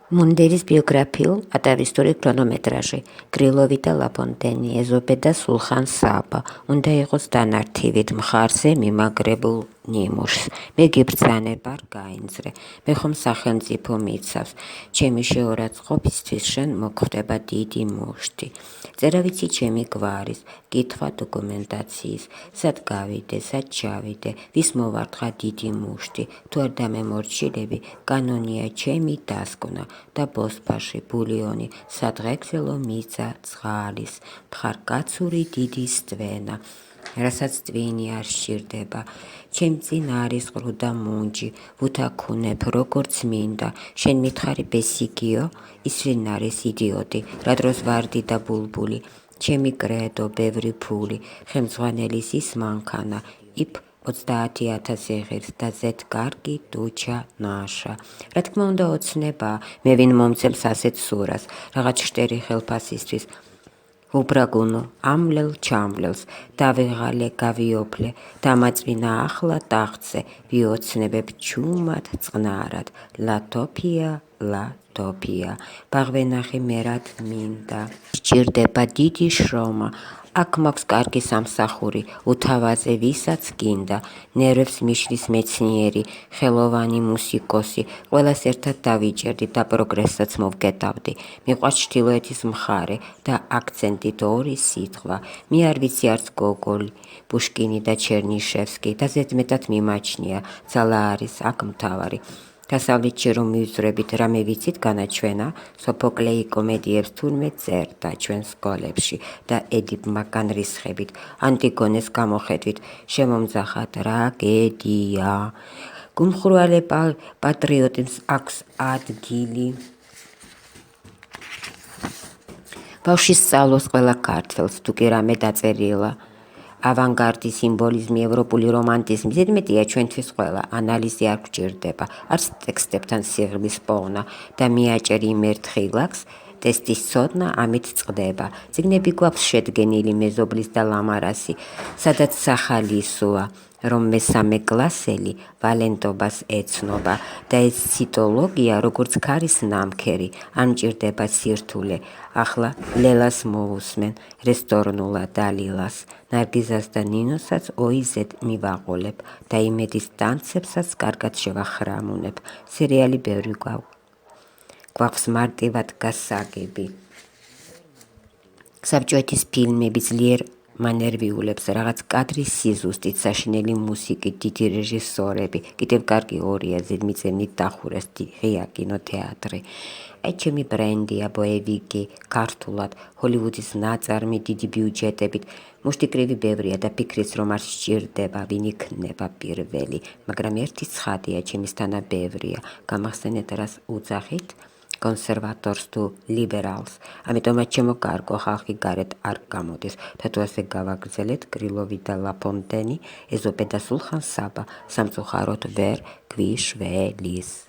მუნდერის ბიოგრაფიულ ატავისტური ქრონომეტრაჟი კრილოვი და ლაფონტენი, ეზოპე და სულხან საბა. უნდა იყოს დანართივით მხარზე მიმაგრებულ ნიმუშს. მე გიბრძანებ, არ გაინძრე. მე ხომ სახელმწიფო მიცავს. ჩემი შეურაცხყოფისთვის შენ მოგხვდება დიდი მუშტი. წერა ვიცი ჩემი გვარის, კითხვა დოკუმენტაციის, სად გავიდე, სად ჩავიდე, ვის მოვარდღა დიდი მუშტი, თუ არ დამემორჩილები, კანონია ჩემი დასკვნა და ბოსფაში ბულიონი, სადღეგრძელო მიწა წყალის, მხარკაცური დიდი სტვენა, რასაც ტვინი არ სჭირდება, ჩემ წინ არის ყრუ და მუნჯი, ვუთაქუნებ როგორც მინდა, შენ მითხარი ბესიკიო, ის ვინ არის იდიოტი, რა დროს ვარდი და ბულბული, ჩემი კრედო, ბევრი ფული, ხელმძღვანელის ის მანქანა, იპ 30,000 ეღირს და ზეთ კარგი ტუჩა ნაშა. რა თქმა უნდა ოცნება, მე ვინ მომცემს ასეთ სურას, რაღაც შტერი ხელფასისთვის, უბრაგუნო, ამლელ ჩამლელს, დავეღალე, გავიოფლე, დამაწვინა ახლა ტახტზე, ვიოცნებებ ჩუმად, წყნარად, ლათოფია, ლათოფია, ბაღვენახი მერად მინდა. სჭირდება დიდი შრომა, აქ მაქვს კარგი სამსახური, უთავაზე ვისაც გინდა, ნერვებს მიშლის მეცნიერი, ხელოვანი მუსიკოსი, ყველას ერთად დავიჭერდი და პროგრესსაც მოვკეტავდი. მიყვარს ჩრდილოეთის მხარე და აქცენტით ორი სიტყვა. მე არ ვიცი არც გოგოლი, პუშკინი და ჩერნიშევსკი და ზედმეტად მიმაჩნია, ძალა არის აქ მთავარი. დასავლეთში რომ მივძვრებით, რამე ვიცით განაჩვენა, სოფოკლეი კომედიებს თურმე წერდა ჩვენ სკოლებში და ედიპმა განრისხებით, ანტიგონეს გამოხედვით, შემომძახა ტრაგედია. გუმხურვალე პატრიოტებს აქვს ადგილი. ბავშვი სწავლობს ყველა ქართველს, თუ კი რამე დაწერილა. ავანგარდი, სიმბოლიზმი, ევროპული რომანტიზმი, ზედმეტია ჩვენთვის ყველა, ანალიზი არ გვჭირდება, არც ტექსტებთან სიღრმის პოვნა და მიაჭერ იმ ერთხილაკს, ტესტის ცოდნა ამით წყდება. წიგნები გვაქვს შედგენილი მეზობლის და ლამარასი, სადაც სახალისოა, რომ მესამე კლასელი ვალენტობას ეცნობა და ეს ციტოლოგია როგორც ქარის ნამქერი, არ მჭირდება სირთულე. ახლა ლელას მოусმენ, რესტორნულად დალილას, ნარგიზას და ნინოსაც ოიზედ მივაყოლებ და იმედის ტანცებსაც კარგად შევახრამუნებ. სერიალი ბევრი გვაქვს მარტივად გასაგები. საბჭოეთის ფილმები ძლიერ მანერვიულებს, რაღაც კადრის სიზუსტით, საშინელი მუსიკით, დიდი რეჟისორები, კიდევ კარგი ორია, ზედმიწევნით დახურეს, ღია კინოთეატრი. აი ჩემი ბრენდია, ბოევიკი, ქართულად, ჰოლივუდის ნაწარმი, დიდი ბიუჯეტებით, მუშტიკრივი ბევრია და ფიქრიც რომ არ სჭირდება, ვინ იქნება პირველი, მაგრამ ერთი ცხადია, ჩემისთანა ბევრია, გამახსენეთ რას უძახით, კონსერვატორს თუ ლიბერალს, ამიტომაც შემოკარგო ხალხი გარეთ არ გამოდის, და თუ ასე გავაგრძელეთ, კრილოვი და ლაფონტენი, ეზოპე და სულხან საბა, სამწუხაროდ ვერ გვიშველის.